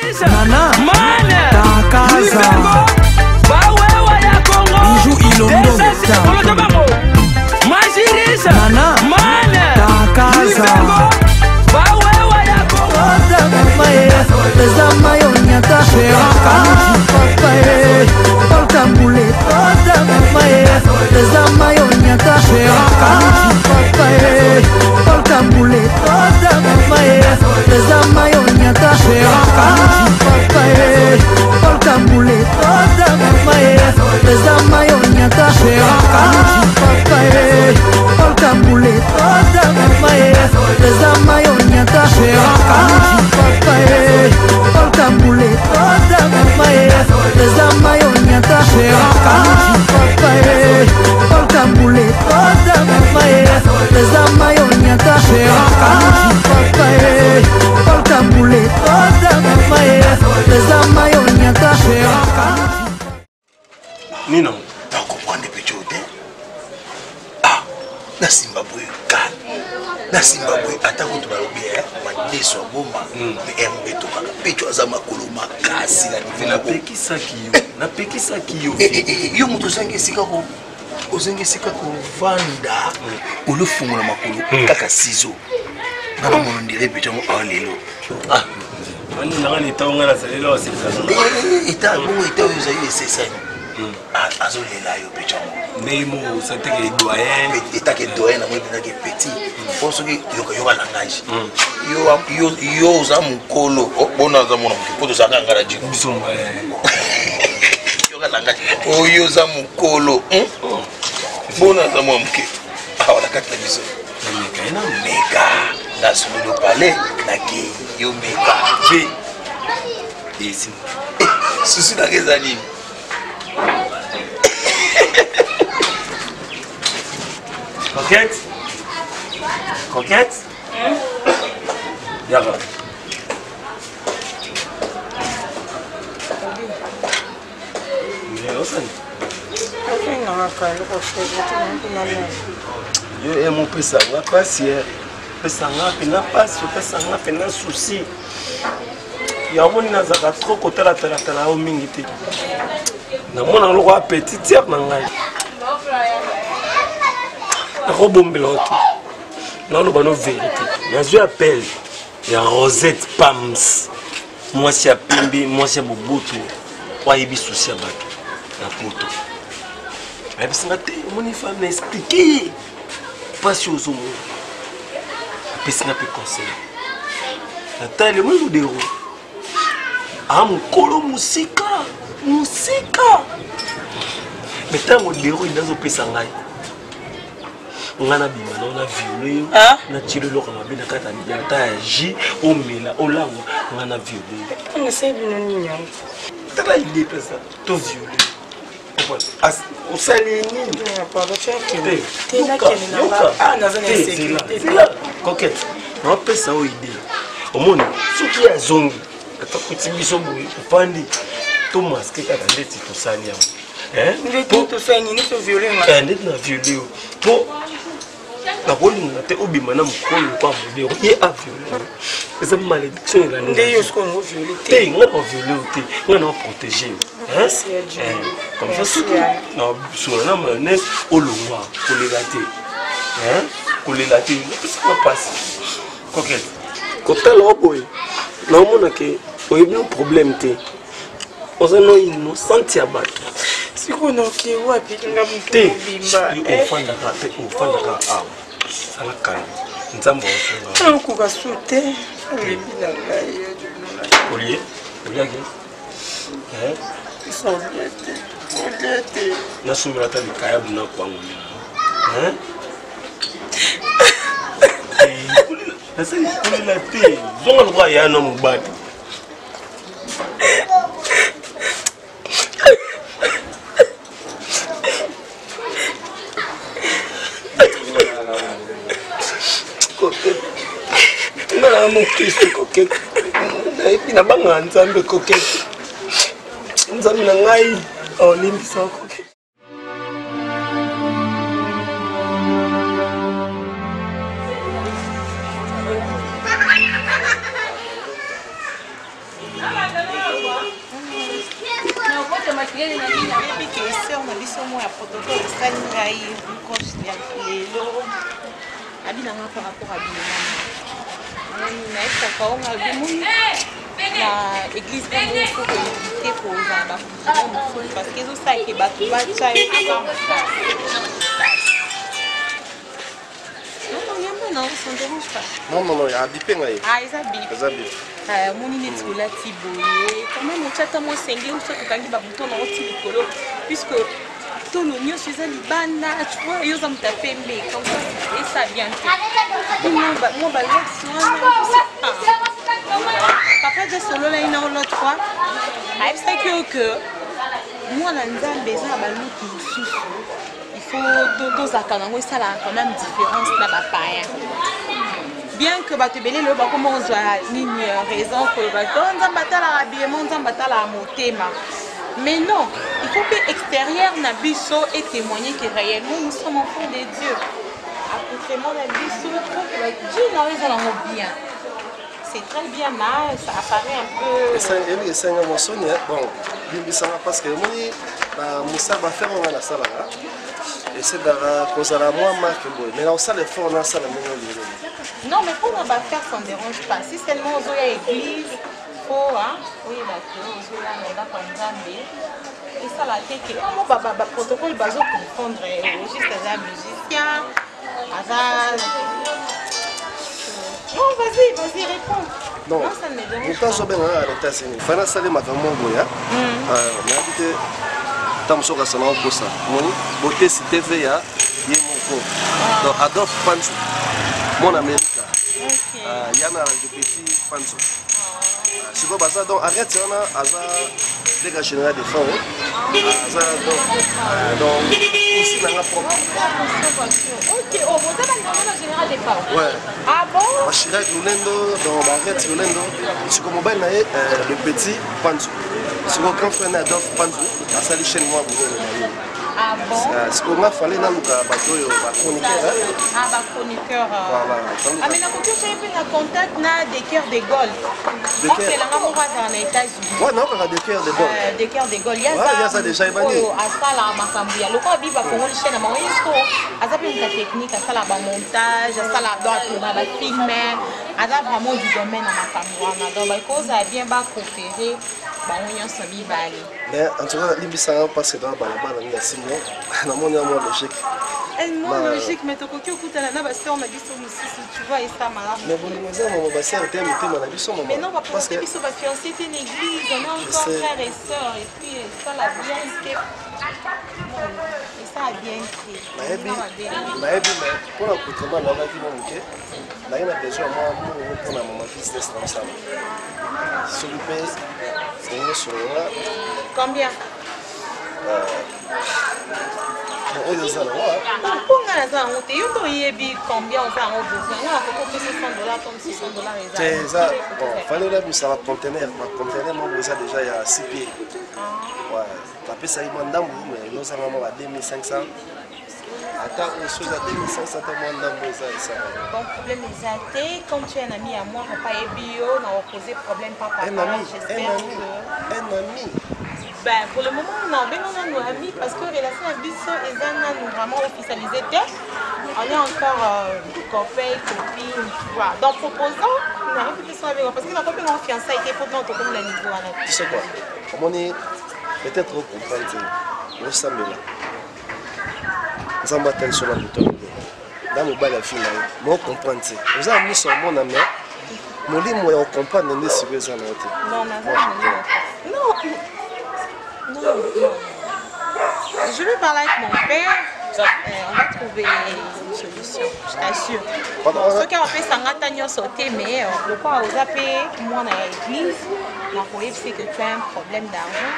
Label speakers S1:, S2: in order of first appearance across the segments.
S1: Nana Takaza Bijou Ilombo Nana Takaza
S2: Nino, tu comprends des petits hôtels? Ah, na Zimbabwe, na Zimbabwe, attends que tu vas oublier, ma déçoit bomba, mais MB to kaka, pecho azama koloma kasi la niveau. Na peki saki yo. Yo muto sange sika ko, ozenge sika ko vanda, olo fungola makolo, kaka ciseau. Na mono ndire pecho mo alelo. Ah,
S3: on a un état où on a salé là, c'est ça.
S2: État où état où ça y est, c'est ça. Azolela yo pecho
S3: mais mo santé que doyen
S2: état que doyen na moi que petit parce que yo ka langage yo za mukolo bona za mona mukolo za ngara ji
S3: bisomba
S2: yo ka langage yo za mukolo bona za mona muke awala kata biso meka na solo palais na ke yo meka be ici susi na kezani.
S3: Coquette? Coquette? Y'a quoi? Yo mon pesa nga pasi pesa nga pena pasi pesa nga pena souci ya moni nazaka trop kotala tala o mingi te na mona lo ko petit tiap na ngai Robombelote. Non, nous avons vérité. Nous appel. Il y a Rosette Pams. Moi, c'est Pimbi, moi, c'est Boboto. Moi, il y a des soucis à battre. La poto. Mais c'est mon femme m'a expliqué. Pas sur le monde. Après, c'est un peu conseil. La taille, le monde de roues. Ah, mon colo, musica. Musica. Mais tant que le héros, il a un peu sangai. On a bima on a violé na tiro lo kama bina kata ni ata ji o mela o lango on a violé
S4: on essaie de nous nier
S3: tala il est pesa to violé as o sali ni
S4: pas de faire
S3: te na kene na ah na zone sécurité coquette on pesa o idée au monde soki ya zongi ata kuti biso boye pandi to masque kata ndeti to sali ya
S4: il est tout ça ni to violé
S3: ma ndeti na violé to la bolinga te obima na mukolo kwa modero ye a violé c'est une malédiction la
S4: ndé yo ce qu'on a violé
S3: te nga pas violé te nga na protéger comme ça surtout na sur na mayonnaise olongwa kolela te kolela te c'est pas passe coquette kotala oboy na mona ke oyebi problème te ozano innocent ya bato
S4: sikono ke wapi nga
S3: te ofanda ka sala kan nzambo
S4: osunga ko ka sute lebi na ngai
S3: olie ke
S4: so biete
S3: na sumira ta likaya buna kwangu nasa ikolela te zonga lokwa ya no mobali mon Christ coquette et puis na banga nzambe coquette nzambe na ngai olimbisa coquette
S4: nayebi ke sœur na biso mo ya protocole esali ngai reproche ya lelo abinanga par rapport à bilema nayebisaka onga bimoi na église bongo po koévite kozala bafusion mosusu parce que ezosala ke bato batya non, ça ne dérange pas.
S5: Non, il y a bipé.
S4: Ah, ils habitent. Mon init ou la tiboye. Quand même, on chatte à moi, c'est un gars où ça peut gagner bouton dans le ticolo. Puisque tout l'oignon, je suis à l'Ibana, tu vois, ils ont tapé, mais comme ça, et ça vient. Moi, papa de solo là, il y a l'autre fois. C'est que moi, on a besoin de il faut deux accords, ça a quand même différence là bas païen. Bien que bah te belé le bah comment on doit ni raison que bah on a battu l'habillement, on a battu la motema. Mais non, il faut que l'extérieur n'a biso et témoigner que réellement nous sommes enfants de Dieu. Accoutrement n'a biso pour que Dieu n'arrive à l'en bien. C'est très bien là, ça apparaît un peu.
S5: C'est un morceau, bon, parce que moi, Moussa va faire on a la salle là. Et c'est dans la cause à la moi marque mais là on sait les forts dans ça la même.
S4: Non mais pour on va faire ça ne dérange pas. Si seulement on a église, faut hein, oui d'accord, on a là dans Nzambe. Et ça la tête que on va protocole bazo comprendre juste as un musicien, non, vas-y, réponds.
S5: Non,
S4: ça ne me dérange
S5: pas. Bien à l'État-Unis. Il faut saler ma maman Goya. On a habité dans ce restaurant pour ça. Mon beauté c'est TV ya, Yemoko. Donc Adolphe Pancho. Mon Américain. Yana le petit Pancho. C'est quoi ça donc arrête ça on a des général de fonds. Donc ici dans la propre.
S4: OK, oh, vous avez un général des femmes.
S5: Ouais.
S4: Ah bon?
S5: Chirac Yolendo dans Barrette Yolendo. C'est comme mobile le petit Pancho. C'est quoi quand on a Adolphe Pancho, à sa chaîne moi
S4: ah bon?
S5: C'est qu'on a fallu dans le bateau chroniqueur.
S4: Ah bah chroniqueur.
S5: Voilà.
S4: Ah mais la couture j'ai pris un contact na des cœurs de Gaulle. On fait la maman dans les États-Unis.
S5: Ouais non, on a des cœurs de Gaulle.
S4: Des cœurs de Gaulle. Il y
S5: a ça déjà évalué.
S4: À ça la makambuya. Le quoi biba pour les chaînes maman isko. À ça une technique, à ça la montage, à ça la droite pour la filmer. À ça vraiment du domaine à makambuya. Donc bah cause a bien bas coopérer. Bah on y a sami bali.
S5: Mais en tout cas l'ibisa parce que dans la balabala il y a Simon. Na mon amour logique.
S4: Moi logique mais to kokyo kutala na ba sœur na biso musisi tu vois et ça malade.
S5: Mais bon les gens mon ba sœur était invité na biso maman.
S4: Mais non parce que biso ba fiancé était une église, on a encore frères et sœurs et puis ça l'a bien été. Et ça a bien été.
S5: Mais pour la coutume là qui mon OK. Là il a besoin moi pour la maman qui se laisse ensemble. Sur le pays c'est sur là.
S4: Combien?
S5: Oyo zala wa.
S4: Pourquoi on a ça on te yoto yebi combien on va en besoin. On a fait $600 comme $600
S5: c'est ça. Bon, fallait là ça va conteneur, moi déjà il y a 6 pieds. Ouais, tapé ça il mandambu mais nous avons à 2500. Attends, on chose à 2500 mandambu ça.
S4: Bon problème exacté, comme tu es un ami à moi, papa et bio, on a posé problème papa.
S5: Un ami.
S4: Ben, pour le moment, non, mais on a nos amis parce que la relation avec Bisso et Zana nous vraiment officialisé. On est encore copains, copines, tu vois. Donc, proposant, on a un peu de avec moi parce que la copine en fiançailles était pour nous comme le niveau.
S5: Tu sais quoi? On est peut-être au comprendre. Nous sommes là. Nous avons attention à nous. Dans le bal à fin, nous comprenons. Nous avons mis sur mon ami. Mon lit, moi, on comprend les sujets.
S4: Non, je vais parler avec mon père. On va trouver une solution, je t'assure. Ce qui a fait ça, on a sauté, mais le quoi aux AP, moi, dans l'église, c'est que tu as un problème d'argent.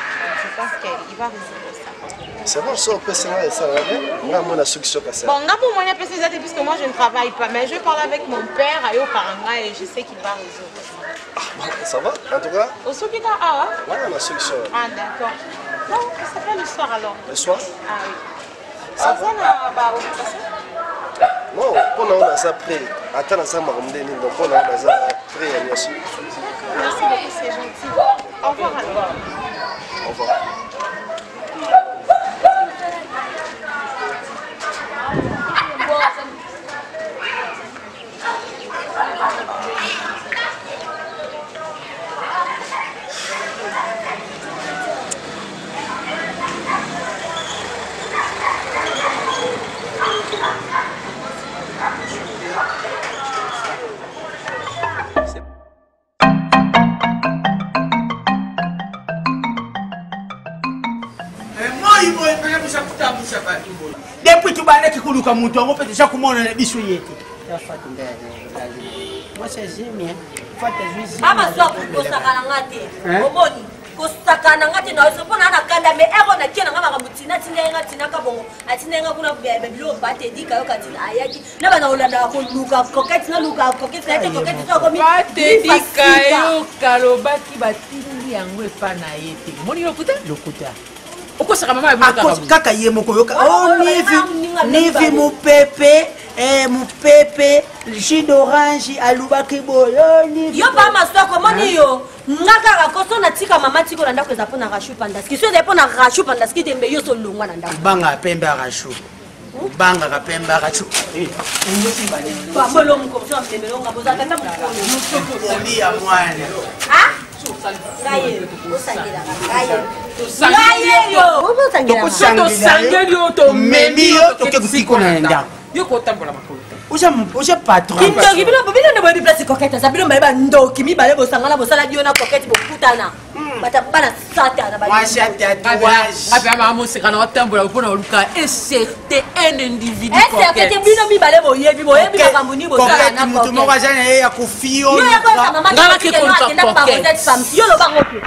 S4: Je pense qu'il va résoudre ça.
S5: C'est bon, ça, on peut se faire ça. On a mon solution à ça.
S4: Bon, moi, je peux se puisque moi, je ne travaille pas, mais je vais parler avec mon père, Ayo Karanga, et je sais qu'il va résoudre.
S5: Ça va, en tout cas?
S4: Au Sokika, ah
S5: ouais, on a la solution.
S4: Ah, d'accord. Non, ça fait le soir alors.
S5: Le soir?
S4: Ah oui. Ça va, bah,
S5: Non, pour nous, on a ça prêt. Attends, ça m'a ramené. Donc, on a ça prêt.
S4: Merci beaucoup, c'est gentil. Au revoir alors.
S5: Au revoir.
S1: Depuis tout balai qui coule comme mouton, on peut déjà commander les bisouillettes. Moi, c'est génial.
S6: Mama soko kosakana ngate. Omoni kosakana ngate na so pona na kanda me ero na kena ngama kamutina tinenga tinaka bongo. Atinenga kuna bilo bate dika yo kati ayaki. Na bana olanda ko luka koketi na luka koketi na te koketi to komi.
S7: Bate dika yo kalobaki batindi yango epa na yete. Moni lokuta? Lokuta. Okosaka mama
S1: ebaka kaka ye moko yoka. Oh nivi mu pepe. Mon pepe, jus d'orange, alubaki boyo ni.
S6: Yo pa masoko moni yo. Ngaka rakoso na tika mama tiko na ndako ezapo na rashu pandaski. So ezapo na rashu pandaski tembe yo so longwa na ndako.
S1: Banga pembe rashu. Banga ka pembe rashu.
S6: Ba bolo mko so tembe longa boza tata mko.
S1: Ni ya mwana.
S6: Ah? Gaye, osangira gaye. Gaye yo.
S7: Osangira yo to memi yo to ke
S1: kusiko na ndako.
S7: Yo kotambola makolo.
S1: Oja patron.
S6: Kindoki bilo ne boyi place koketa sa bilo mba ndoki mi bale bosangala bosala dio na koketi bokutana. Bata bana sata na bale.
S1: Moi j'ai tatouage.
S7: Abi ama musika na otambola upona oluka et c'était un individu
S6: koketa. Est-ce que bilo mi bale boyebi makambo ni bosala na koketa.
S1: Mutu moko jana ya kufio.
S6: Yo ya kwa mama. Ngala ke kolka koketa. Yo lo bango ke.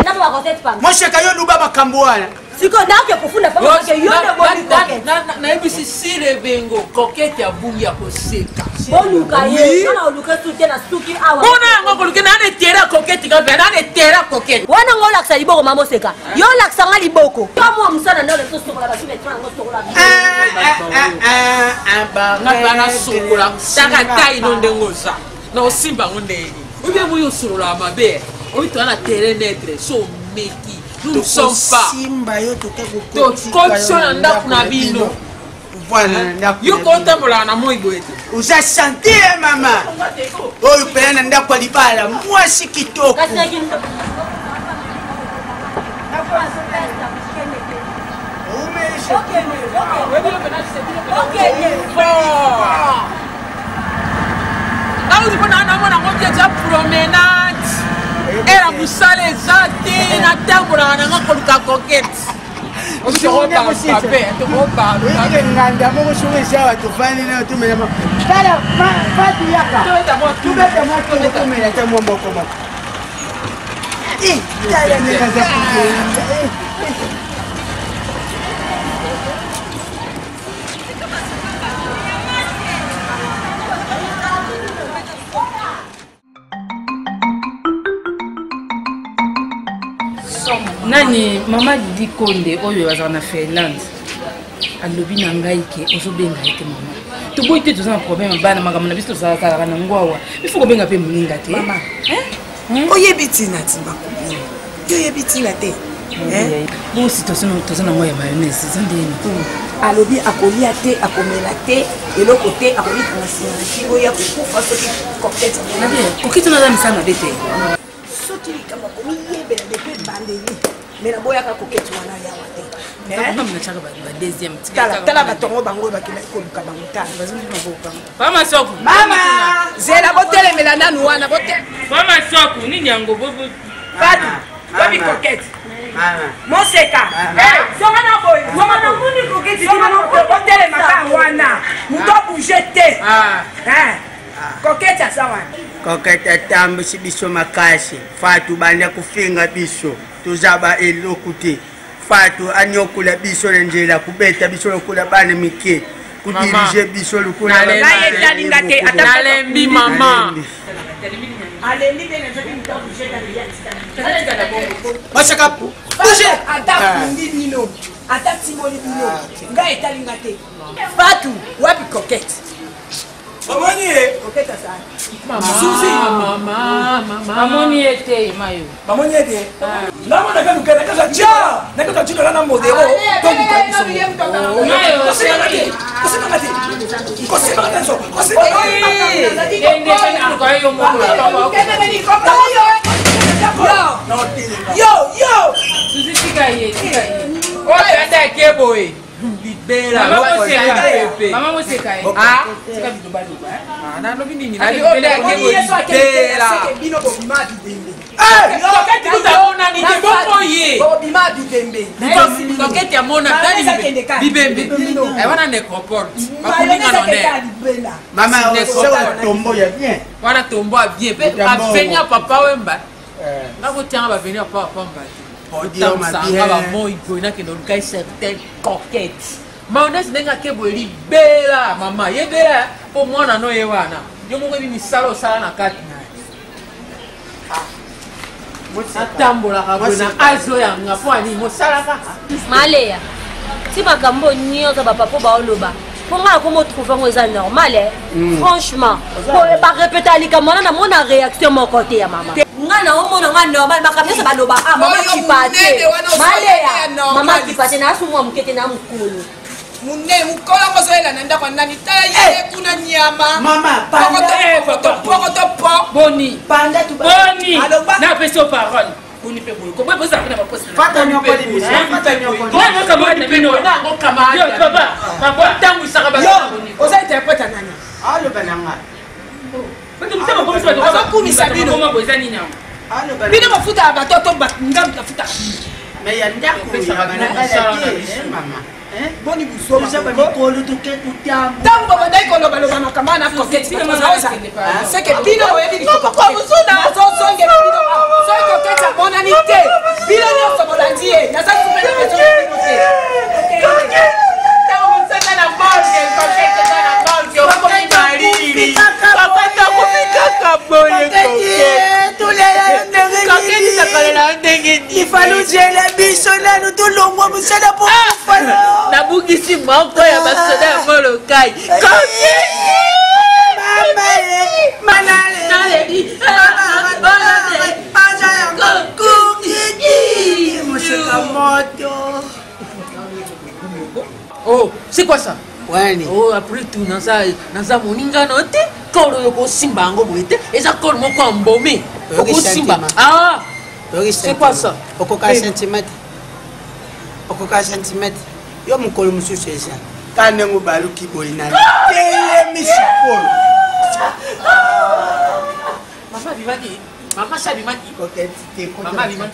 S6: Na ba koketa pam.
S1: Moi cheka yo luba makambo wana.
S6: Siko ndake kufunda pa ke yo ne boni koketa.
S7: Na ebisi sire bengo koketa ya bungi ya koseka.
S6: Boluka ye. Na oluka tute na stuki awa.
S7: Bona ngoko luke na ne tera koketa ka na ne tera koketa.
S6: Wana ngola ksa liboko mamo seka. Yo laksa nga liboko. Kamo musana na le sokola ba sime twana sokola.
S7: Ngapana sokola. Taka tai no ndengoza. Na osimba ngondeni. Ube muyo sorola mabe. Oito na terrain netre so meki. Nous ne sommes pas.
S1: Simba yo to
S7: na ndako na bino.
S1: Voilà.
S7: Yo kontambola na moi boete.
S1: Uza chanter mama. Oyo pena ndako libala. Moi si kitoko.
S7: Era musale zate na tambola na ngakoluka koketi. Obisoba pape, tokoba.
S1: Nganda moko shobesha watu fani na tumela. Kala fatu yaka. Tubeta moto tumela tambo mboko mboko. Tala neka za kujenga.
S8: Nani mama Didi Konde oyo bazana na Finlande alobi na ngai ke ozobenga ete mama toboyi te toza na problème bana makambo na biso tozalaka na ngwawa ifo kobenga mpe moninga te
S9: mama oyebi ntina timba kobi yo oyebi ntina te
S8: bosi toza na ngwa ya mayonnaise eza ndeni
S9: alobi akolia te akomela te eloko te akolikanga nsima na kingo ya kokufa soki kokete
S8: kokete naza misala mabe te
S9: soki likambo akomiyebela depe bandeli mena boyaka kokete wana yawa te tala batongo bango bakila ekoluka bango
S8: Mama Soko.
S9: Mama zela botelemela nanu wana
S8: Mama Soko nini yango bobo
S9: Fatu babi kokete Monseka zonga na boy zonga na muni kokete zonga na botelemaka wana muto bouger te kokete sawa
S1: kokete tambusi biso makasi Fatu banda kufinga biso tuzaba eloko te Fatu anyokula biso njela kubeta biso lokula bana mike kudirije biso lokula
S7: nalembi mama
S9: alembi de nzoki mutabusheta ya
S1: Masaka bouger
S9: ata kundi nino ata timboli bino ngai etalinga te Fatou wapi coquette
S2: Mamani
S9: coquette asala
S7: Susi
S8: Mamoni ete mayo.
S2: Mamani ete. Lama na kanu kana kaza cha. Na kanu chika na modelo. To ni kwa biso. Yo.
S8: Susi tika ye.
S7: Ota keboe. Libera.
S8: Mama moseka ye.
S7: Ah.
S8: Tika bidoba.
S7: Na no binini.
S9: Ali oda keboe. Libera. Bino bo madi dembe.
S7: Coquette tutamona ni deboko ye.
S9: Bo bimadi dembe.
S7: Coquette ya mona dani bibembe. Wana necropole. Bakulinga none.
S1: Mama sewa tombo ya bien.
S7: Wana tombo a bien. Pe avenia papa wemba. Na botianga ba venir papa pamba.
S1: Podio ma bien.
S7: Aba mo ipona ke no kai certain coquette. Maonese nenga kebo libera mama. Yebera po mwana no ye wana. Yo mo bi misalo sala na kati na. Atambola kabona azo yanga po ani mosala kaka.
S6: Maleya. Si makambo nyonso papa po baoloba. Ponga ko mo trouver ngo eza normal franchement. Ko ba répéter likamona na mona réaction mon côté ya mama. Ngana omona nga normal makambo sa baloba ah mama kipate. Maleya. Mama kipate na asu mwa mkete na mkulu.
S9: Munne mukola ngozoela na ndako ndani taye kuna nyama.
S1: Mama
S9: Poko
S8: Boni.
S9: Panda tu
S8: Boni. Na peso parole. Boni pe boni. Ko boza kuna ba poste.
S1: Fata nyoko di biso. Fata nyoko.
S8: Moi kama na bino na ngo kama. Yo baba. Papa tangu saka ba.
S9: Oza interprète nani?
S1: Alo bananga.
S8: Parce que msema komisa ba
S9: kumisa bino.
S8: Koma boza nini na.
S1: Alo bananga.
S9: Bino mafuta batoto ngam tafuta.
S1: Mais ya ndako ya bananga mama.
S9: Boni busoma
S1: Sasa mikolo tuke kutambo.
S9: Tangu baba ndai kono baloba makamana coquette. C'est que bino oyebi ni coquette. Musuna songe bino. So coquette bonanité. Bino nyonso bolandie. Na sa kupenda beso bino te.
S7: Tango msana na bonge, coquette na bonge. Papa mariri. Papa takufika kabole coquette. Coquette takolela ndenge ni.
S1: Ifalujele biso nanu tulongwa musala po.
S7: Nabugisi moko ya basoda ya molokai. Coquette.
S1: Manale.
S7: Oh, c'est quoi ça?
S1: Wani.
S7: Oh, après tout, naza moninga no te. Kolo yoko simba ngo boite. Eza kolo moko ambomé. Yoko simba. Ah. C'est quoi ça?
S1: Okoka centimètre. Yo mukolo mususu eza. Kane ngubaluki boina. Tele misipolo.
S7: Mama bimaki. Mama sabimaki.
S1: Coquette.
S7: Mama bimaki.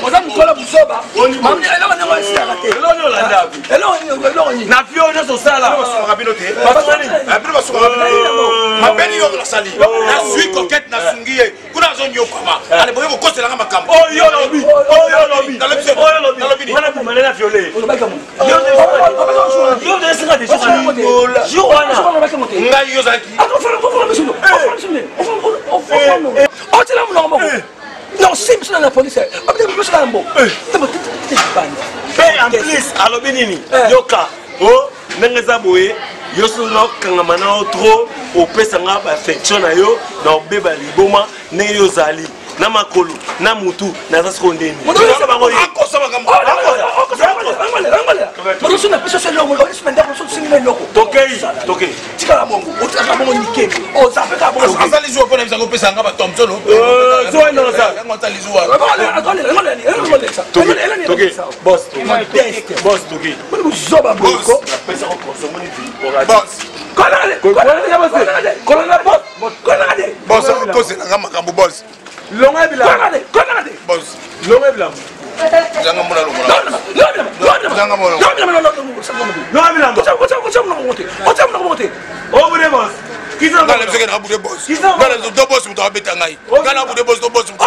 S2: Moza mukola busoba. Mamni eloko nango esiyaka te. Eloko ni. Na fio nyonso osala.
S10: Basungaka bino te. Bino basungaka bino. Mabeni yo nasali. Nazwi coquette nasungi ye. Kuna azonyokama. Ale boye kokoselanga makambo.
S2: Oyo lobi.
S10: Nalobi ni.
S2: Wana kumalela violé. Yo de singa de jour wana.
S10: Ngai yo zaki.
S2: Otela mulongo moko. Non, c'est ça la police.
S3: En plus, alobi nini? Yoka. Oh, nengeza boye. Yoso no kangamana trop opesanga ba affection na yo na obeba liboma ne yo zali na makolo na mutu na za skondeni.
S10: Akosa makambo.
S2: Modoso na peso selo ngolo isi menda modoso sinile loko.
S3: Tokei.
S2: Tikala bongo. Otaka bongo nike. O za peka bongo.
S10: Azali zo pona bizango pesanga ba tomsolo.
S3: Zo ndo za.
S10: Ngota lizuwa.
S3: Tokei. Boss. Boss Tokei.
S2: Bongo zoba bongo.
S3: Pesa ko somoni di.
S10: Boss. Boss, cause na makambo boss.
S2: Longa bila.
S10: Boss.
S2: Longa bila.
S10: Zanga mona longa. Zanga mona.
S3: Oh, bude boss.
S10: Kiza ngale mseke na bude boss. Ngale do boss muto abeta ngai. Ngala bude boss do boss muto.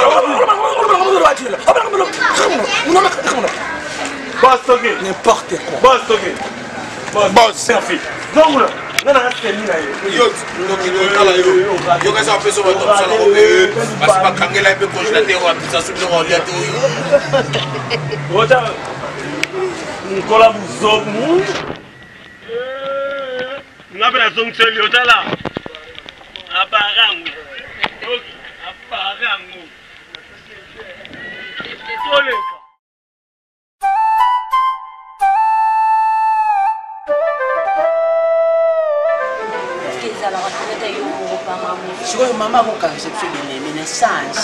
S3: Boss Tokei.
S2: N'importe quoi.
S3: Boss Tokei.
S10: Boss.
S3: Perfect. Donc là. nga na semi na ye
S10: yo tala yo yo kasa peso ba top sala ko basi bakangela ibe congélateur wa pizza soupe no ya to yo
S3: ota nkola buzobu ngabe na zongtseli otala abarangu abarangu toleka
S9: sikoyo mama akokanception ineme na sange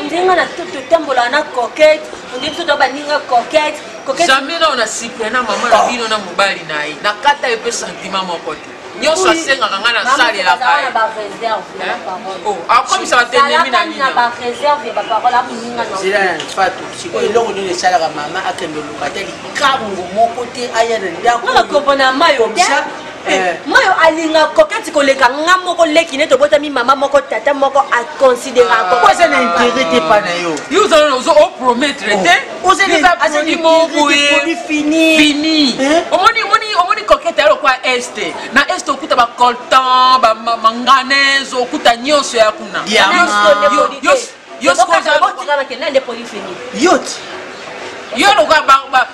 S6: ndenge na totambola na coquette onde biso to baninga coquette
S7: jamais na ona sikre na mama na bino na mobali na ye na kata ye mpe sentiment moko te nyonso asengaka ngai na salelaka ye akomisaka te nemi na
S9: ninofato sikoyo eloko nini esalaka mama akende oluka te likambo moko te aya na
S6: ndakokompona mayo mayo alinga koketi koleka nga moko leki ne tobotami mama moko tata moko aconsidéraka
S9: oza na intérêt te pa na yo
S7: yo ozala ozo opromettre te ozali moboye fini omoni kokete alokwa este na este okuta bacoltan bamanganese okuta nyonso ya kuna yo loka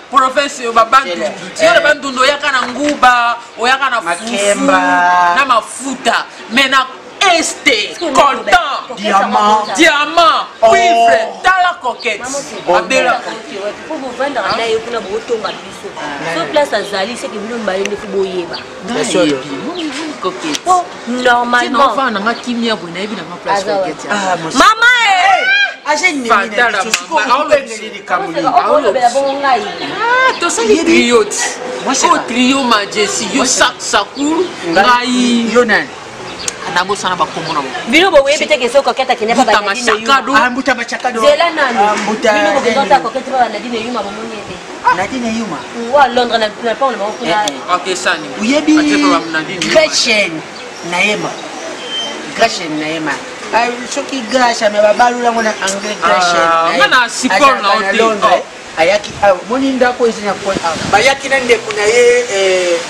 S7: province yo babandu yo na bandu oyaka na nguba oyaka na fufu na mafuta mais na este coltan diamant cuivre tala coquette abela
S6: pour vous vendre na yo kuna botonga biso so place azali c'est que bino mbayende fu boyeba coquette normalement
S7: va na kimia bona ebi na ma place coquette
S6: mama
S7: tosali trio trio majesi yo sakuru ngai yo nani anabosana bakombo na
S6: bino boyebi te ke soko keta kenya baba
S9: mbuta machakado
S6: zela nani bino bokota kokete baba Nadine Yuma bomoni ete
S9: Nadine Yuma
S6: wa Londres na pa on ba
S7: okay sani
S9: uyebi Gretchen Naema soki grâce me babalula ngona anglais Gretchen
S7: ngana sipor na hotel
S9: ayaki moni ndako ezina ko bayaki na ndeko na ye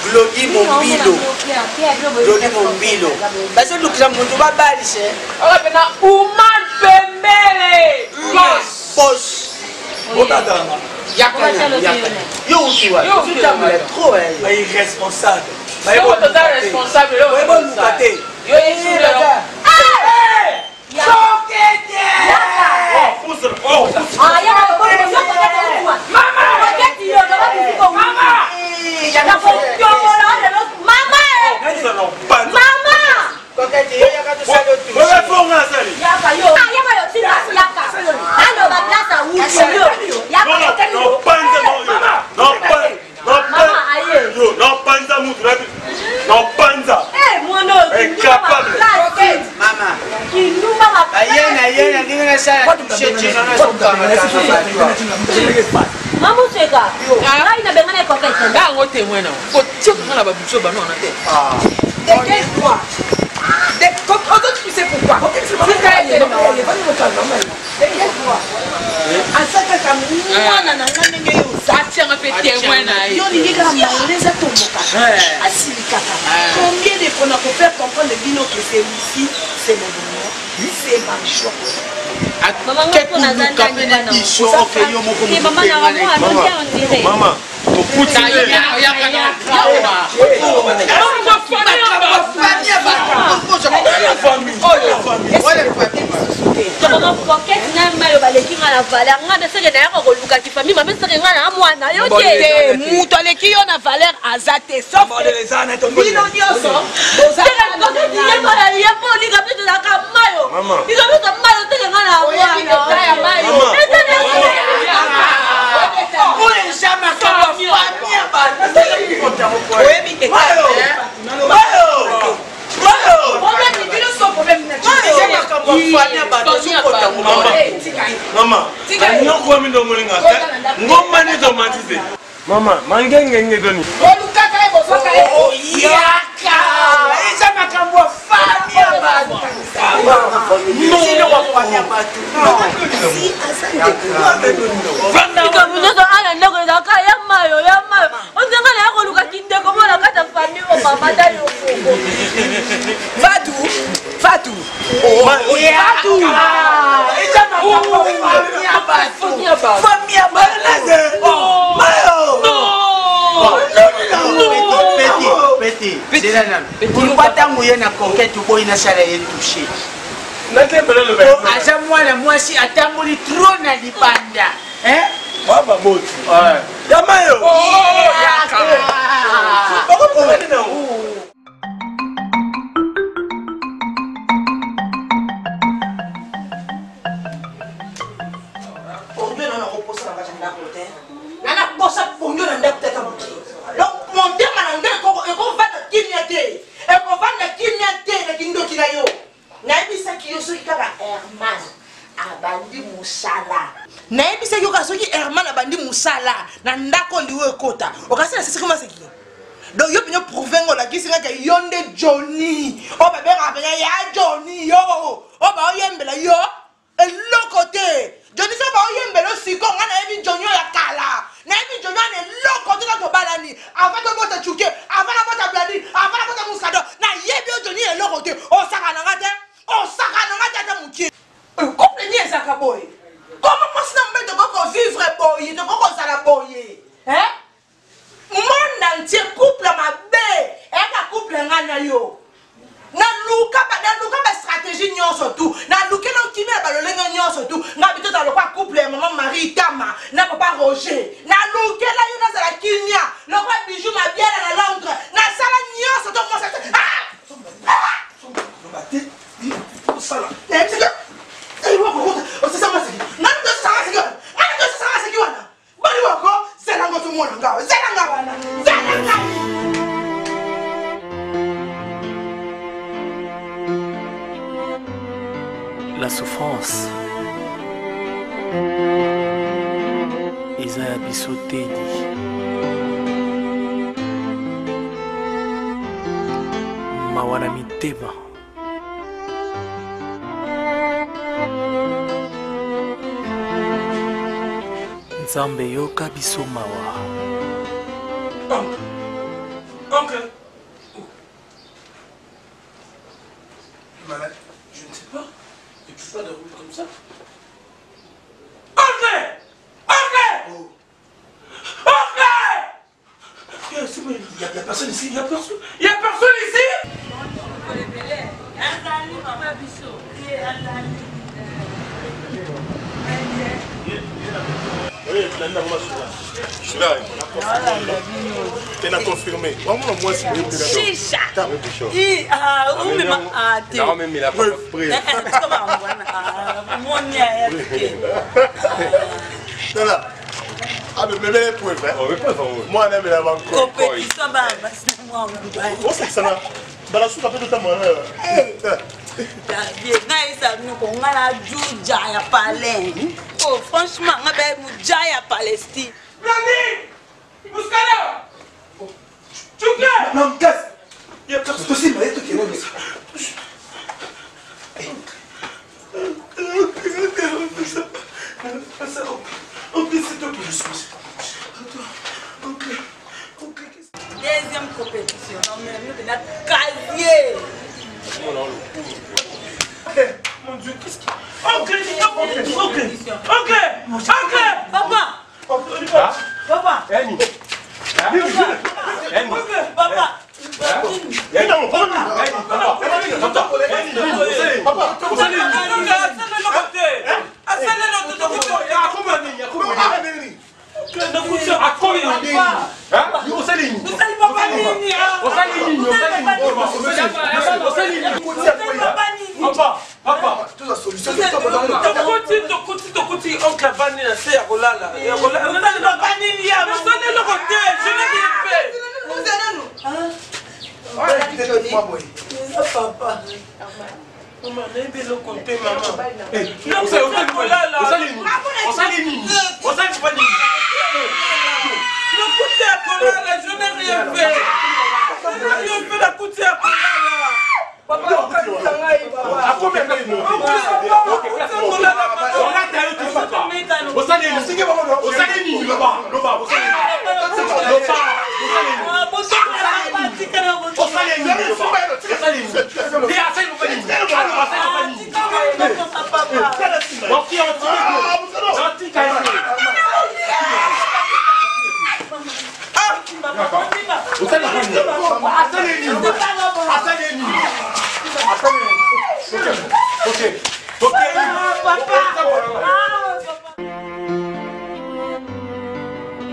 S9: Glody Mombilo basi lukisa mundu babalise
S7: akapena Umar Pembele
S9: boss
S10: otadanga
S9: yo ukiwa tutamula trop
S10: irresponsable
S7: yo total responsable
S10: yo lukate
S7: yo isura
S6: Maman c'est quoi? Ah, il a bien gagné quoi quelqu'un.
S7: Là, on est témoin. Faut tirer la babucho banon en tête.
S9: Quoi? Tu sais pourquoi? Combien de fois on a faire comprendre le bino que c'est ici, c'est mon bonheur, c'est ma joie.
S3: Mama,
S9: mutu aleki yo na valeur aza te
S3: Mama, mangenge ngedoni.
S6: famille mama dali okongo.
S9: Fatou. Fatou.
S1: Pourquoi tango ye na conquête boy na sala ye touché? Aza mwana mwasi atamboli trop na libanda.
S2: Moi baboti.
S1: Yamayo.
S9: nayebisa yoka soki Herman abandi musala na ndako liwe kota okasala sisi kama seki donc yo pinyo prouvengo la kisinga ke yonde Johnny o bebe rapenya ya Johnny yo o ba oyembela yo elokote Johnny so ba oyembela siko ngana yebi Johnny ya kala na yebi Johnny ne lokote na to balani avant to bota chuke avant na bota bladi avant na bota muskado na yebi Johnny elokote o saka na ngata ta muki comprendre ça kaboy. Comment moi je ne vivre boy, de quoi ça la boy, hein? Mon entier couple ma bé, et un couple ngana yo. Na luka ba stratégie nyon surtout. Na luka no kimi ba le nyon surtout. Na bito dans le pas couple maman Marie Tama, na papa Roger. Na luka la yo na la kinya, le roi bijou ma bien à la Londres. Na sala nyon surtout moi ça.
S11: La souffrance eza ya biso tedi mawa na mitema nzambe yoka biso mawa.
S10: Oncle. Malade, je ne sais pas. Et tu fais des routes comme ça. Oncle! Oncle! Oncle! C'est bon, il n'y a personne ici, il n'y a personne. Il n'y a personne ici! Oui, je suis là. Tu as confirmé. Moi, c'est
S12: Chicha.
S10: Ah, mais bébé, les preuves, hein? Moi, on aime la banque.
S12: Compétition,
S10: on sait que ça n'a pas la soupe à peu de temps.
S12: Oh, franchement, je suis à Palestine.
S10: Blandi! Muscala! Tchouka! Non, casse! Il y a personne aussi, mais il y a tout
S12: Deuxième compétition, non mais nous sommes casier.
S10: Mon Dieu, qu'est-ce qu'il y a? Ok!
S12: Papa! Papa!
S10: Papa, toute la solution de oncle Bani na se ya kolala. Ya kolala. Bani ya. Mosane le côté, je n'ai rien fait. Papa. Maman, n'aie le côté maman. Non, c'est kolala. Osali nini? Osali Bani. Le côté ya kolala, je n'ai rien fait. Je n'ai rien fait la côté ya kolala. Papa, on a combien de temps?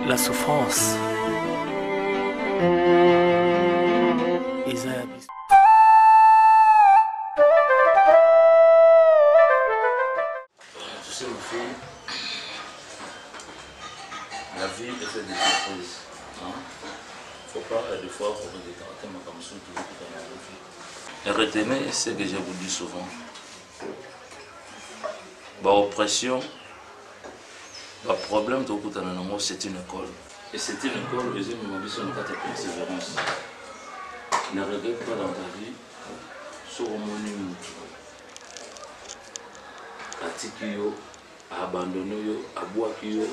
S11: La souffrance. Isaiah.
S13: Tu sais, ma fille, la vie est faite de surprises. Il ne faut pas, des fois, regarder comme ça, et retenez ce que je vous dis souvent. L'oppression, le problème, c'est une école. Et c'est une école, les hommes m'ont dit sur une carte de persévérance. Ne regrette pas dans ta vie, sur le monument. Atikio, abandonné, abouakio,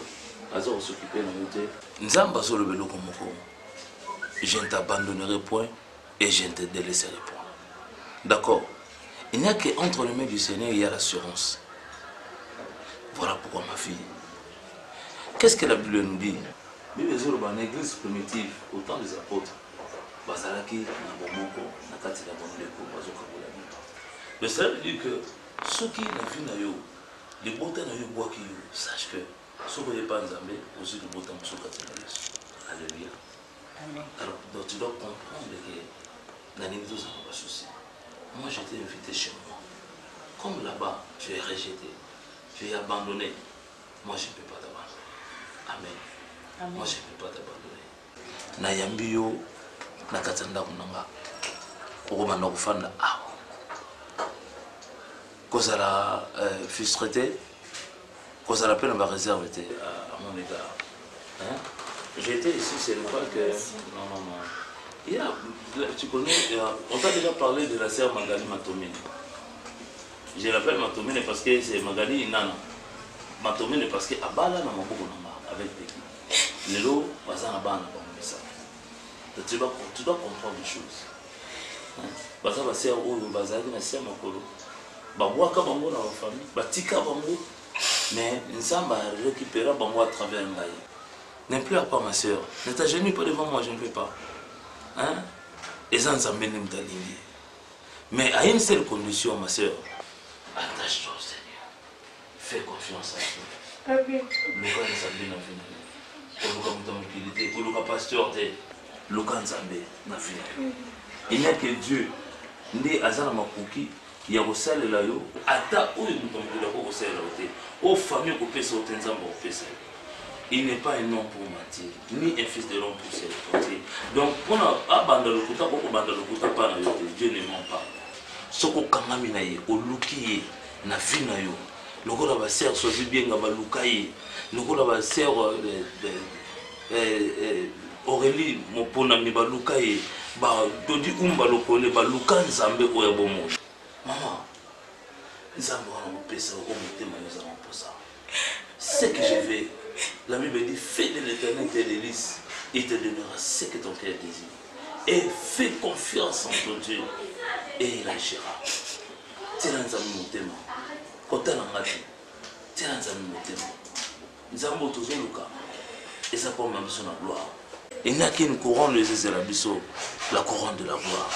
S13: azo s'occuper de nous. Nzamba sur le vélo comme moi. Je ne t'abandonnerai point et je ne te délaisserai point. D'accord. Il n'y a qu'entre les mains du Seigneur, il y a l'assurance. Voilà pourquoi ma fille. Qu'est-ce que la Bible nous dit? Dans l'église primitive, au temps des apôtres, le Seigneur dit que ceux qui n'ont vu nayo, les botins nayo bois qui sache que ceux qui n'ont pas Nzambé, aussi les botins sont catégorisés. Alléluia. Alors, donc tu dois comprendre que dans les deux ans, pas de souci. Moi, j'étais invité chez moi. Comme là-bas, tu es rejeté, tu es abandonné. Moi, je ne peux pas t'abandonner. Amen. Amen. Moi, je ne peux pas t'abandonner. Nayambiyo, nakatanda kunanga, okomanda kufanda awa. Kozala frustré, kozala peine ma réserve était à mon égard. Hein? J'étais ici, c'est le pas que. Non. Il y a, tu connais, on t'a déjà parlé de la sœur Magali Matomine. Je l'appelle Matomine parce que c'est Magali Nana. Matomine parce que Abala n'a pas beaucoup avec Peki. Lélo, Bazan Abana, ça. Tu dois comprendre des choses. Bazan va sœur ou Bazan va sœur Makolo. Babouaka Bango dans la famille, Batika Bango. Mais Nzamba récupéra Bango à travers Ngaï. Ne pleure pas, ma soeur. Ne t'agenouille pas devant moi, je ne peux pas. Hein? Et ça, mais à une seule condition, ma soeur. Attache-toi au Seigneur. Fais confiance à Dieu. Le cas de Zambé n'a fini. Pour le cas de l'utilité, pour le cas pasteur, le cas de Zambé n'a fini. Il n'y a que Dieu. Né à Zanamakuki, qui a reçu le layo, ata où il nous a reçu le layo. Aux familles qui ont fait ça, il n'est pas un homme pour mentir, ni un fils de l'homme pour se reporter. Donc, pour abandonner le kouta, pour abandonner le kouta, Dieu ne ment pas. Ce qu'on a mis au luki, na vie na yo. Le gars va ser soisi bien gaba lukaye. Le gars va ser Aurélie mon pona mi ba lukaye. Ba dodi umba lokole ba lukan Nzambe oya bomo. Maman, Nzambe wana mopesa ko motema yo za mposa. Ce que je vais. La Bible dit, fais de l'Éternel tes délices, il te donnera ce que ton cœur désire. Et fais confiance en ton Dieu, et il agira. Tiens Nzambe motema, kota nangati. Tiens Nzambe motema. Nzambe tozo luka, et ça pour même son gloire. Il n'y a qu'une couronne de Zézélabiso, la couronne de la gloire.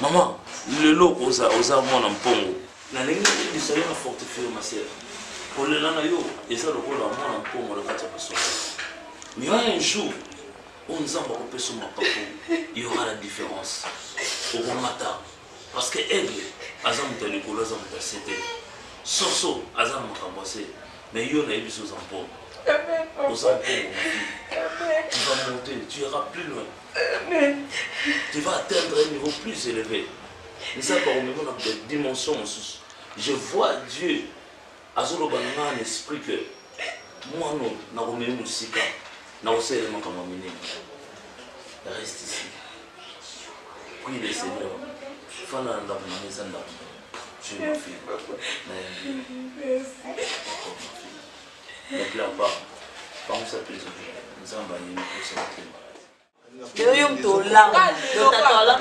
S13: Maman, le lot aux armoires en pongo. La ligne du soleil a fortifié ma sœur. Pour le lanayo, et ça le rôle à moi en pongo le quatre personnes. Mais il y a un jour où nous avons coupé sur ma papa, il y aura la différence. Au bon matin. Parce que elle, Azam Tanikolo, Azam Tassete, Soso, Azam Makabossé, mais il y a des choses en pongo. Aux ampons, tu vas monter, tu iras plus loin. Tu vas atteindre un niveau plus élevé. Mais ça, par moment, on a des dimensions. Je vois Dieu, Azolo Banana, un esprit que moi, non, n'a pas de sika, n'a pas de makamamine. Reste ici. Prie le Seigneur. Fana ndabna nzanda. Tu es ma fille. Ne pleure pas. Comme ça peut se faire. Nous avons gagné une course à la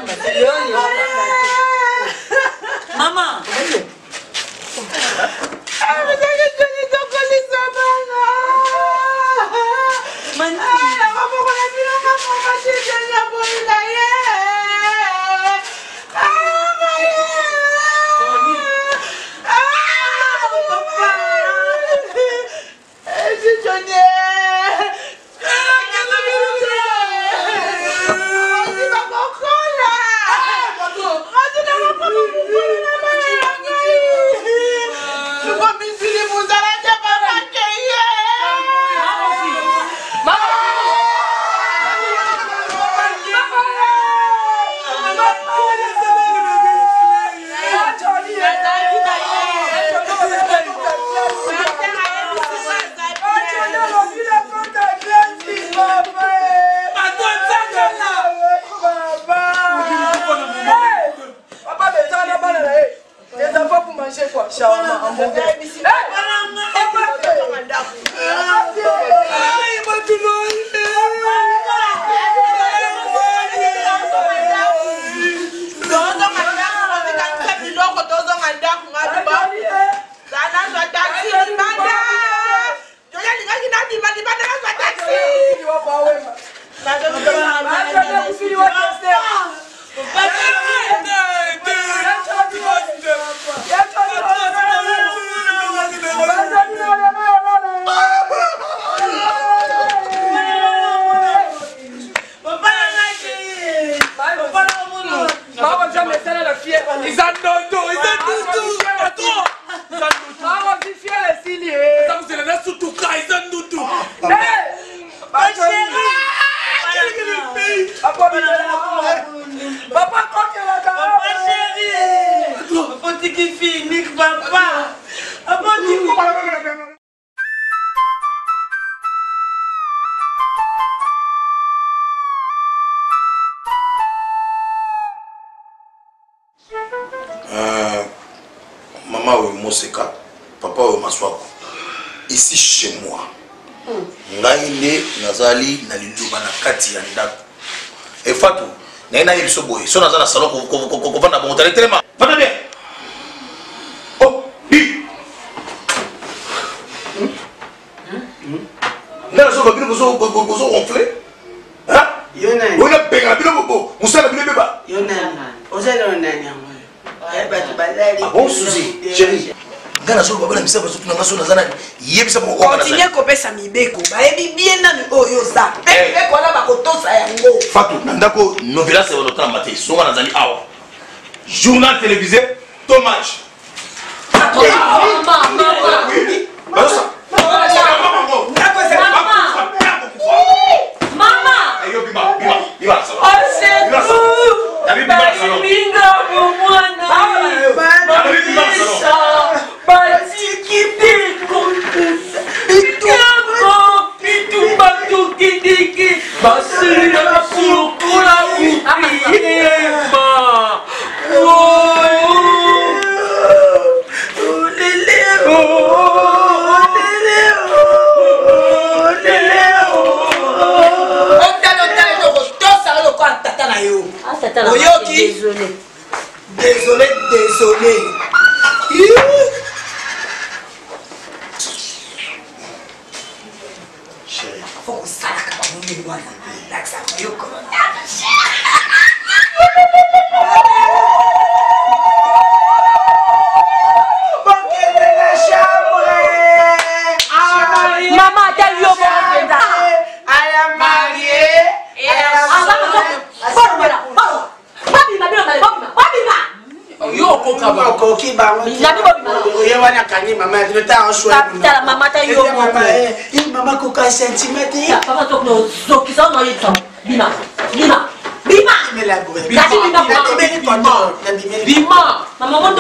S12: Maman.
S2: Maman ou Moseka, papa ou Maswako. Ici chez moi. Ngaïne Nazali Naliluba na kati ya ndako. Et Fatou, naina yebiso boy. So nazana salon ko vanda bon tele tellement. Vanda bien. Oh, bi. Là so babino ko gonfler. Hein?
S1: Yona.
S2: Yona benga bino bobo. Musala bino beba.
S1: Yona. Ozela nani yango.
S2: Ah bon, Suzy, chérie. Gana so babana misa ba sotu na ngaso na zana yebisa mo ko kana.
S9: Continue ko pesa mibeko. Ba yebi bien na oyo za. Pe ko na ba ko tosa yango.
S2: Fatou, ndako novela se wono tana mate. So ngana zali awa. Journal télévisé, ton match.
S9: Désolé.
S2: Chérie,
S9: faut que ça la
S6: Maman, t'as eu au
S9: Maman, t'as eu maman, coca centimètre.
S6: Papa, tu as Bima. Maman,
S9: Maman,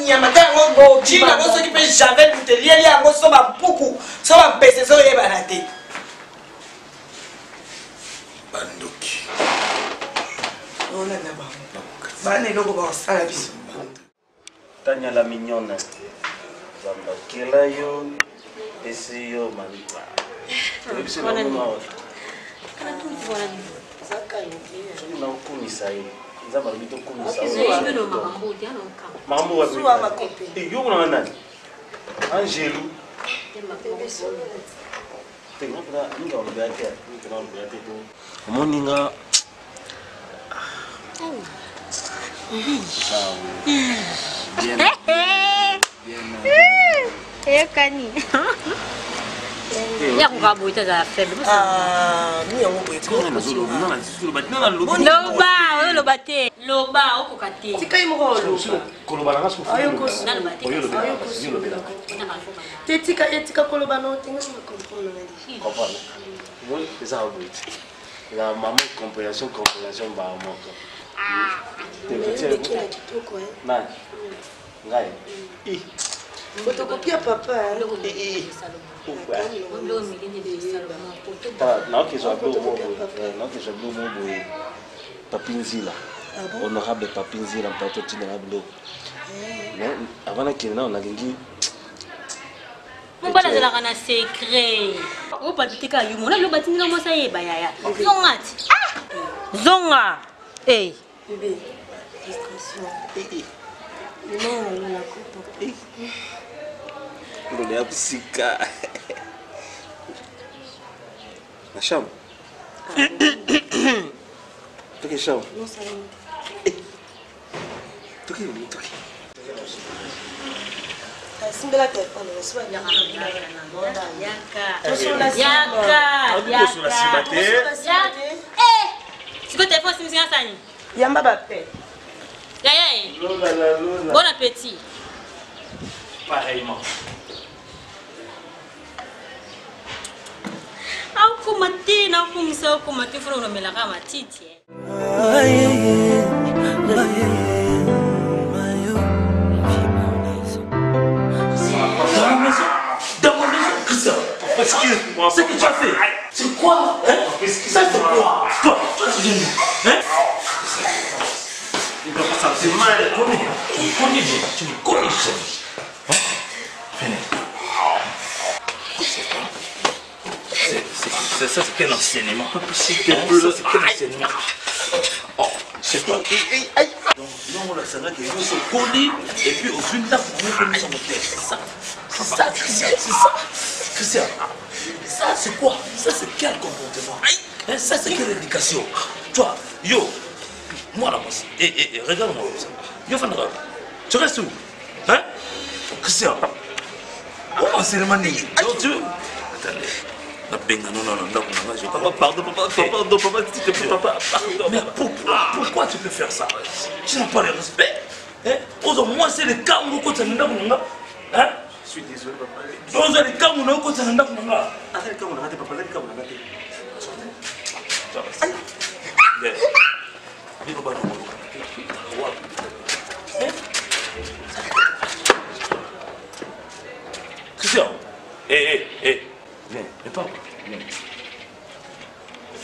S9: nyama ka yango jina yango soki mpe javel mutelieli yango so bapuku so bapese so oyebana te
S2: bandoki
S9: olanda bango bana eloko bakosala biso
S3: tanyala mignone zambakela yo esi yo malika ebiso naokumisa ye nzambe alobi tokumisa makambo yo kuna nani angelu omoninga
S6: eyokani yakuka boye tozala faible loba oyoloba te loba okoka te
S9: tikai moko etika koloba no tenga
S3: eza boite la mama compréhension ba moko nani ngai
S9: photocopie papa
S3: naokezwa bilo moboye papi nzila honorable papi nzila mpato tinanga biloko avant nakende nao nalingi
S6: mobala azalaka na secret opati teka yumo na bilo batindila mwasi ayeba yaya zonga ti zonga
S9: bébé distraction non la coupe
S3: ndole ya kusika na chambre toke chambre
S9: non ça
S3: toke
S9: simbela telefone reçoit
S6: siko telefone simsinga sani
S9: yamba bape
S6: yaya bon appétit
S13: pareillement
S6: akoma te nakomisa okoma te fona onomelaka matiti
S13: Dans mon maison, Christian. Excuse-moi. Ce que tu as fait, c'est quoi? Ça c'est quoi? Toi, tu viens d'où? Hein? C'est mal. Tu me connais bien. Tu me connais, chérie. Ça, c'est quel enseignement? Ça, c'est quel enseignement? Oh, c'est quoi? Donc, là, c'est vrai que nous sommes collés et puis au fil de la nous sommes motés. C'est ça. C'est ça, Christian. C'est ça. Christian. Ça, c'est quoi? Ça, c'est quel comportement? Ça, c'est quelle éducation? Toi, yo, moi là, regarde-moi comme ça. Yo, Fandra, tu restes où? Hein? Christian. Oh, c'est le mani. Attendez. Mais pourquoi tu peux faire ça? Tu n'as pas de respect. Au moins c'est le cas où tu as hein? Je suis désolé, papa. Dans les cas où tu as attends, les cas où on a raté, papa, les cas où on a raté. Christian, viens, mais pas. Viens.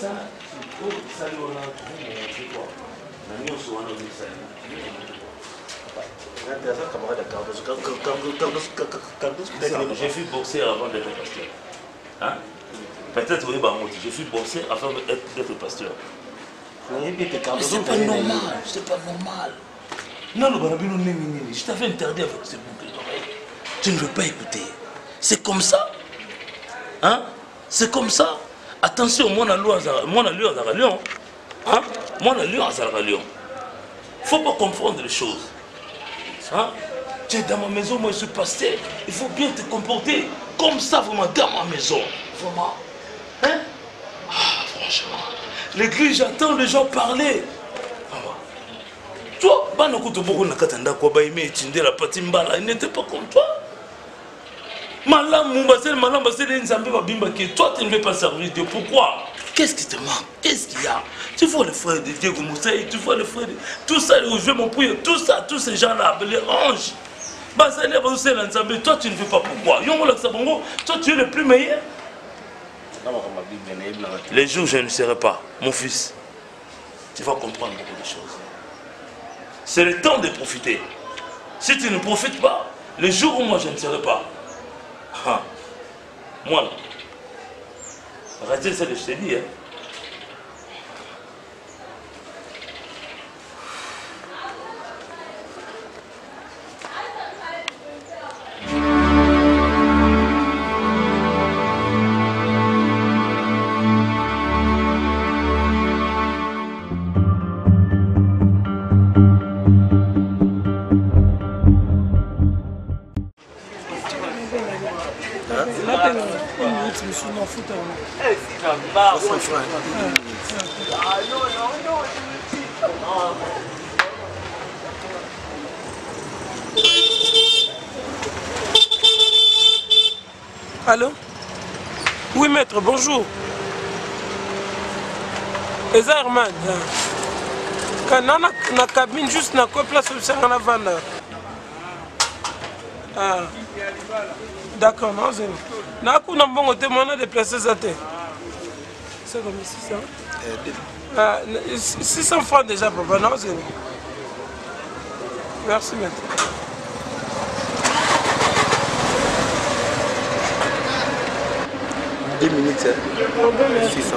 S13: Ça, ça lui on a trouvé quoi? La nuit on se voit dans ça. J'ai vu boxer avant d'être pasteur. Hein? Peut-être oui, j'ai vu boxer avant d'être pasteur. C'est pas normal, c'est pas normal. Non, je t'avais interdit avec ce boucle d'oreille. Tu ne veux pas écouter. C'est comme ça. Hein? C'est comme ça. Attention, moi, je suis à Lyon. Hein? Moi, je suis à Lyon. Il ne faut pas confondre les choses. Hein? Tu es dans ma maison, moi je suis pasteur. Il faut bien te comporter comme ça, vraiment, dans ma maison. Vraiment. Hein? Ah, franchement. L'église, j'entends les gens parler. Toi, il n'était pas comme toi. Toi, tu ne veux pas servir Dieu. Pourquoi? Qu'est-ce qui te manque? Qu'est-ce qu'il y a? Tu vois le frère de Diego Moussaï, tu vois le frère de... Tout ça, le jeu mon pouille, tout ça, tous ces gens-là, les anges. Bazania, toi tu ne veux pas pourquoi. Toi tu es le plus meilleur. Les jours où je ne serai pas, mon fils, tu vas comprendre beaucoup de choses. C'est le temps de profiter. Si tu ne profites pas, le jour où moi je ne serai pas, moi là, arrêtez ça que je t'ai dit. Hein.
S10: Allô? Oui, maître, bonjour. Eza Herman. Quand on a la cabine juste na quoi place sur la vente. Ah. D'accord, non, c'est bon. Na coup na bon côté moi na déplacer ça té. C'est comme 600. 600 francs déjà papa, non, c'est bon. Merci maître.
S5: Minutes, 600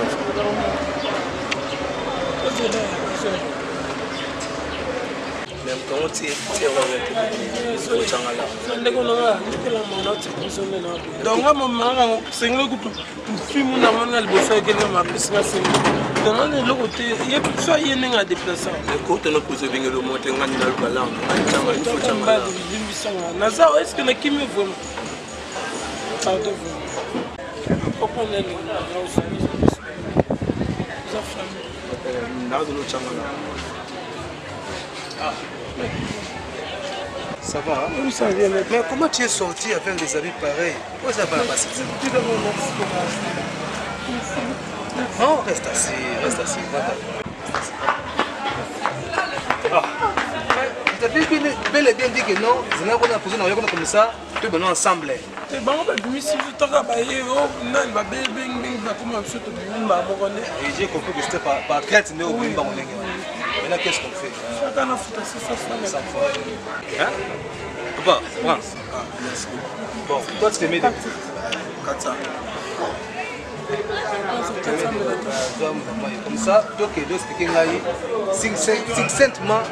S14: Ça va, hein? Oui, ça vient. Mais comment tu es sorti avec des habits pareils? Où ça va passer? Non, reste assis, reste assis. Tu as bel et bien dit que non, je n'ai pas posé comme ça, tu es ensemble.
S10: Et
S14: j'ai compris que c'était par crête, mais au bout, maintenant qu'est-ce qu'on fait? Hein? Papa, prends. Bon, toi tu te mets 400. Comme ça, donc il doit expliquer là, 5 mois,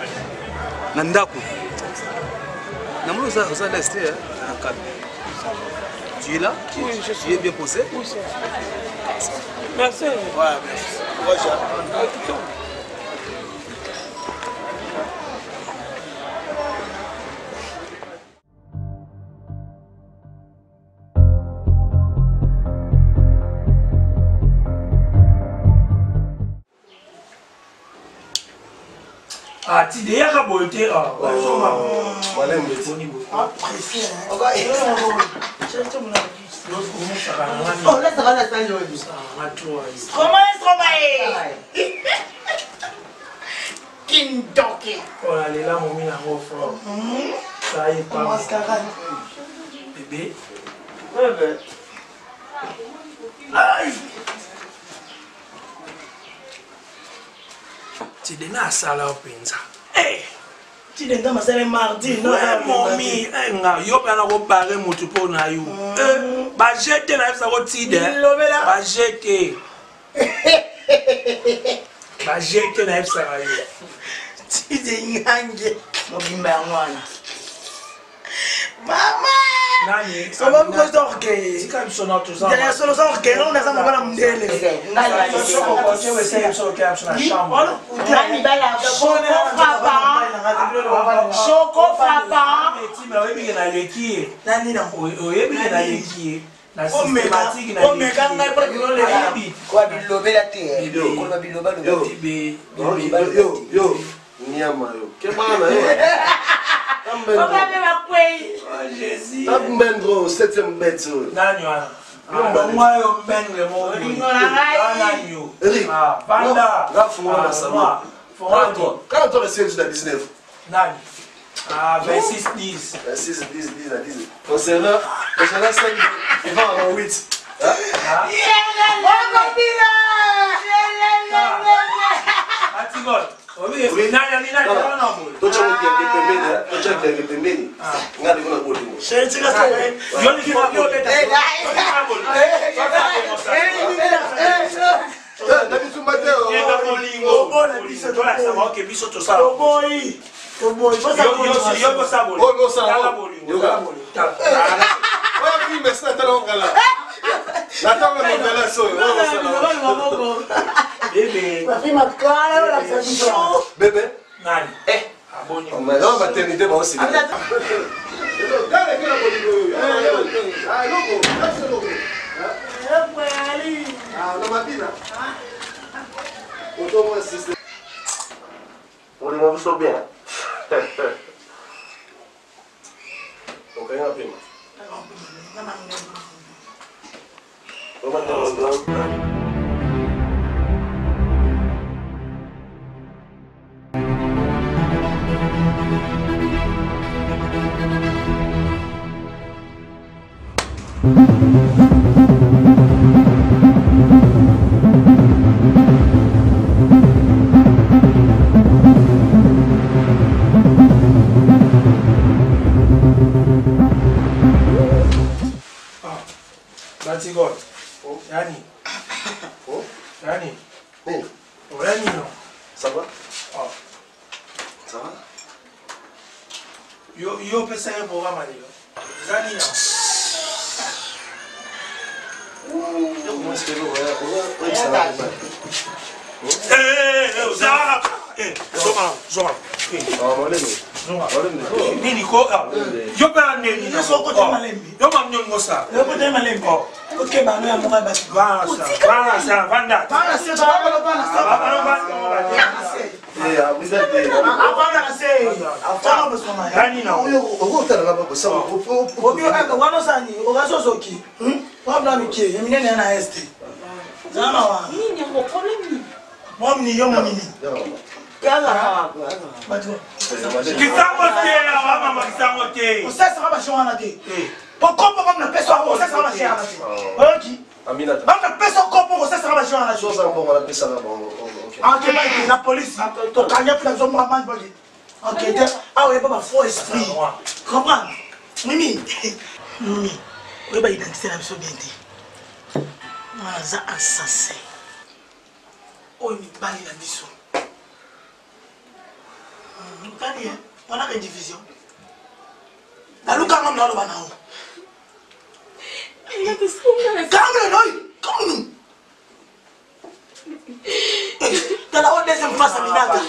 S14: Nandaku. Namolo ça resté à tu es là? Oui, je suis. Tu es bien posé?
S10: Oui, c'est merci.
S14: Ouais, merci.
S3: Ah, tu dis, il y a un bon thé.
S14: Voilà,
S1: Oh, laisse la salle. Comment est-ce qu'on va? Kindoki.
S3: Oh là, les là, mon mien, ça y est, pas. Bébé.
S1: Bébé.
S3: Aïe. Tu es dans la salle au pinza. Eh!
S1: Tu es dans ma salle mardi.
S3: Non, mamie. Yo, ben, on va barrer mon tout pour na you. Bah, j'étais là, ça va tirer. Bah, j'étais. Bah, j'étais là, ça va y.
S1: Tu es nyange. Maman!
S3: Nani?
S1: Ça va me causer orgueil.
S3: C'est comme son autre ça.
S1: Derrière son orgueil, on a ça, on va la mdele. Choco papa.
S5: Bendro, 7e bête. Quand on est 19.
S10: Ah, 26-10.
S5: 26-10 à 10. Concernant 5, il va avoir 8. Bébé. On maternité aussi. On est bon bien. Donc rien à prime. Ça va? Ça va?
S10: Yo pesa un programme ali. Zani na.
S5: Comment est-ce que vous voyez ça va?
S10: Zara. Zoma. Nini ko yo pa nini yo so ko te malembi yo ma nyongo sa yo ko te malembi OK ba no ya mo ba si ba sa vanda ba se ba vous êtes avant c'est avant besoin yani na
S5: on va là bas ça
S10: on yo aka wano sani o ga so soki wabla mike yeminene na este zama wa nini ngo problème ni ni yo mo nini Kisango te la mama kisango te. Usasa kama shona te. Pokopo kama pesa usasa kama shona te. Oki.
S5: Aminata.
S10: Kama pesa kopo usasa kama shona te.
S5: Chose bon la pesa là bon. OK.
S10: OK ba la police to kanya plan zo mama bagi. OK te ah ouais pas faux esprit. Comprends? Mimi. Mimi. Oui ba identité la biso bien te. Maza assassin. Oh ni bali la biso. On a une division. La louka n'a pas de banao. Il y a des choses. Comme dans la haute deuxième face à Minata.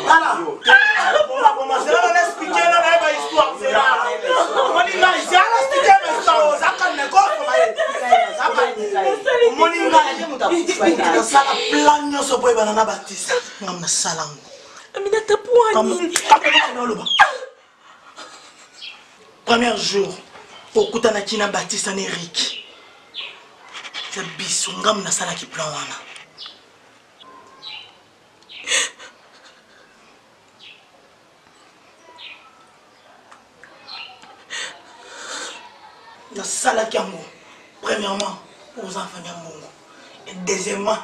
S10: Voilà. On commencer à expliquer la histoire. C'est là. On dit là, il y a l'expliquer l'histoire. Ça quand ne corps. On dit là, ça la plan sur pour banana Baptiste. On a salam. Aminata Pouani. Premier jour, au Koutana Kina Baptiste en Eric. C'est Bissungam na sala qui plan wana. La sala qui premièrement, aux enfants d'Ambongo. Et deuxièmement,